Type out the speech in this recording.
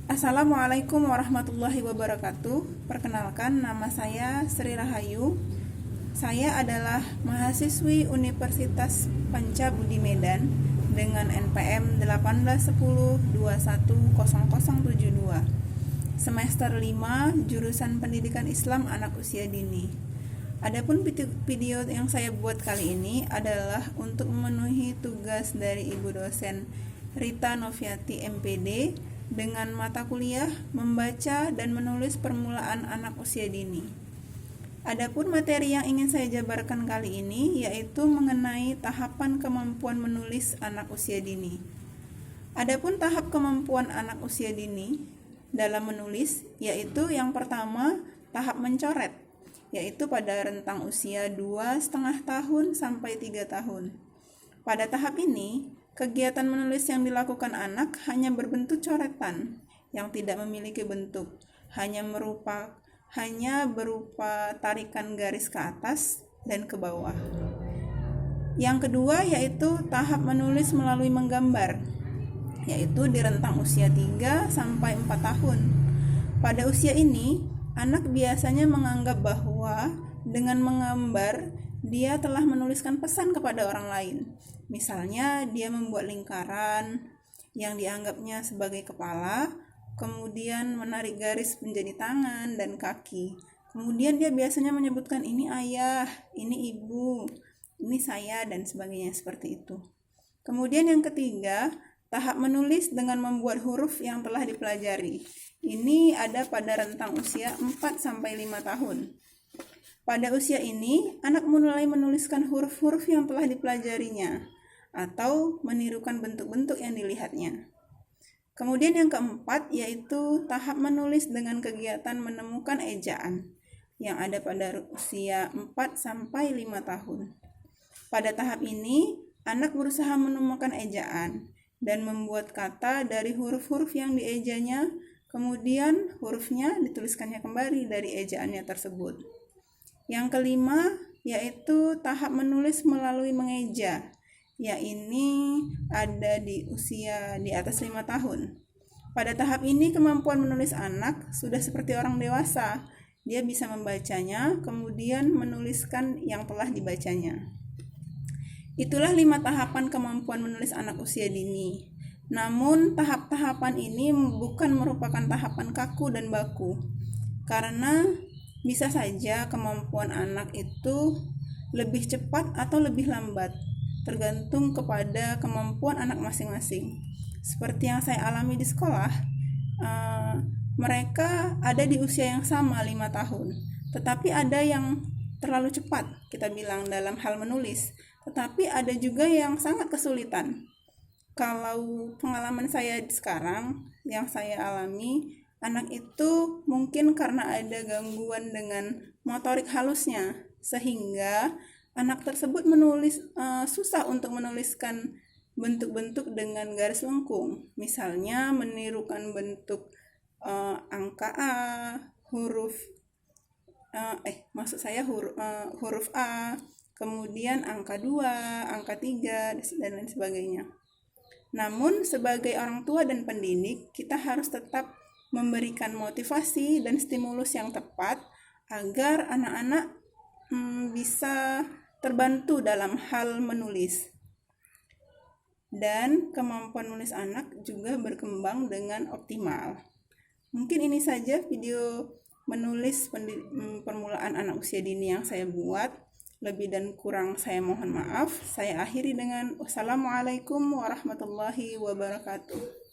Assalamualaikum warahmatullahi wabarakatuh. Perkenalkan, nama saya Sri Rahayu. Saya adalah mahasiswi Universitas Pancabudi Medan dengan NPM 1810210072, semester 5, jurusan Pendidikan Islam Anak Usia Dini. Adapun video yang saya buat kali ini adalah untuk memenuhi tugas dari Ibu dosen Rita Noviati MPD dengan mata kuliah membaca dan menulis permulaan anak usia dini. Adapun materi yang ingin saya jabarkan kali ini yaitu mengenai tahapan kemampuan menulis anak usia dini. Adapun tahap kemampuan anak usia dini dalam menulis yaitu yang pertama tahap mencoret, yaitu pada rentang usia 2,5 tahun sampai 3 tahun. Pada tahap ini, kegiatan menulis yang dilakukan anak hanya berbentuk coretan yang tidak memiliki bentuk, hanya berupa tarikan garis ke atas dan ke bawah. Yang kedua yaitu tahap menulis melalui menggambar, yaitu di rentang usia 3 sampai 4 tahun. Pada usia ini, anak biasanya menganggap bahwa dengan menggambar dia telah menuliskan pesan kepada orang lain. Misalnya dia membuat lingkaran yang dianggapnya sebagai kepala, kemudian menarik garis menjadi tangan dan kaki. Kemudian dia biasanya menyebutkan ini ayah, ini ibu, ini saya, dan sebagainya seperti itu. Kemudian yang ketiga, tahap menulis dengan membuat huruf yang telah dipelajari. Ini ada pada rentang usia 4 sampai 5 tahun. Pada usia ini, anak mulai menuliskan huruf-huruf yang telah dipelajarinya atau menirukan bentuk-bentuk yang dilihatnya. Kemudian yang keempat yaitu tahap menulis dengan kegiatan menemukan ejaan yang ada pada usia 4 sampai 5 tahun. Pada tahap ini, anak berusaha menemukan ejaan dan membuat kata dari huruf-huruf yang diejanya, kemudian hurufnya dituliskannya kembali dari ejaannya tersebut. Yang kelima yaitu tahap menulis melalui mengeja, yaitu ada di usia di atas 5 tahun. Pada tahap ini kemampuan menulis anak sudah seperti orang dewasa. Dia bisa membacanya, kemudian menuliskan yang telah dibacanya. Itulah 5 tahapan kemampuan menulis anak usia dini. Namun tahap-tahapan ini bukan merupakan tahapan kaku dan baku, karena bisa saja kemampuan anak itu lebih cepat atau lebih lambat, tergantung kepada kemampuan anak masing-masing. Seperti yang saya alami di sekolah, mereka ada di usia yang sama 5 tahun, tetapi ada yang terlalu cepat, kita bilang dalam hal menulis, tetapi ada juga yang sangat kesulitan. Kalau pengalaman saya sekarang, yang saya alami, anak itu mungkin karena ada gangguan dengan motorik halusnya, sehingga anak tersebut susah untuk menuliskan bentuk-bentuk dengan garis lengkung. Misalnya menirukan bentuk angka A, huruf A, kemudian angka 2, angka 3, dan lain sebagainya. Namun sebagai orang tua dan pendidik, kita harus tetap memberikan motivasi dan stimulus yang tepat agar anak-anak bisa terbantu dalam hal menulis. Dan kemampuan menulis anak juga berkembang dengan optimal. Mungkin ini saja video menulis permulaan anak usia dini yang saya buat. Lebih dan kurang saya mohon maaf. Saya akhiri dengan wassalamualaikum warahmatullahi wabarakatuh.